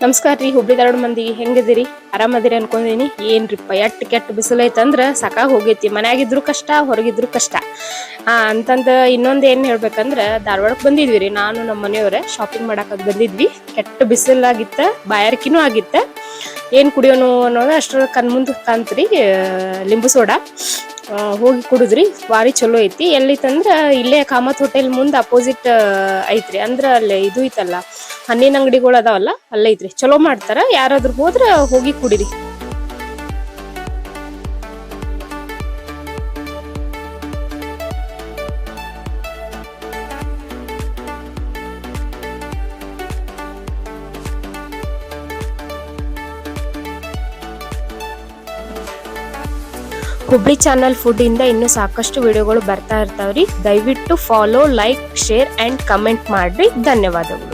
ನಮಸ್ಕಾರ ರೀ. ಹುಬ್ಳಿ ಧಾರವಾಡ ಮಂದಿ ಹೆಂಗದಿರಿ? ಆರಾಮದಿರಿ ಅನ್ಕೊಂಡೀನಿ. ಏನ್ರಿಪ್ಪ ಕೆಟ್ಟ ಬಿಸಿಲು ಐತಂದ್ರ ಸಾಕಾಗಿ ಹೋಗೈತಿ. ಮನ್ಯಾಗಿದ್ರು ಕಷ್ಟ, ಹೊರಗಿದ್ರು ಕಷ್ಟ. ಅಂತಂದ ಇನ್ನೊಂದ್ ಏನ್ ಹೇಳ್ಬೇಕಂದ್ರ, ಧಾರವಾಡಕ್ ಬಂದಿದ್ವಿ ರೀ. ನಾನು ನಮ್ಮ ಮನೆಯವ್ರೆ ಶಾಪಿಂಗ್ ಮಾಡಕ್ ಬಂದಿದ್ವಿ. ಕೆಟ್ಟ ಬಿಸಿಲಾಗಿತ್ತ, ಬಾಯಾರಿಕೆನೂ ಆಗಿತ್ತ. ಏನ್ ಕುಡಿಯೋನು ಅನ್ನೋದು ಅಷ್ಟ್ರ ಕಣ್ಮುಂದ್ ಕಾಂತ್ರಿ. ಲಿಂಬು ಸೋಡಾ ಹೋಗಿ ಕುಡಿದ್ರಿ. ಭಾರಿ ಚಲೋ ಐತಿ. ಎಲ್ಲೈತಂದ್ರ ಇಲ್ಲೇ ಕಾಮತ್ ಹೋಟೆಲ್ ಮುಂದ್ ಅಪೋಸಿಟ್ ಐತ್ರಿ. ಅಂದ್ರ ಅಲ್ಲೇ ಇದು ಐತಲ್ಲ, ಹಣ್ಣಿನ ಅಂಗಡಿಗಳು ಅದಾವಲ್ಲ, ಅಲ್ಲೈತ್ರಿ. ಚಲೋ ಮಾಡ್ತಾರ. ಯಾರಾದ್ರೂ ಹೋದ್ರ ಹೋಗಿ ಕುಡಿರಿ. ಹುಬ್ಳಿ ಚಾನಲ್ ಫುಡ್ ಇಂದ ಇನ್ನೂ ಸಾಕಷ್ಟು ವಿಡಿಯೋಗಳು ಬರ್ತಾ ಇರ್ತಾವ್ರಿ. ದಯವಿಟ್ಟು follow, like, share and comment ಮಾಡ್ರಿ. ಧನ್ಯವಾದಗಳು.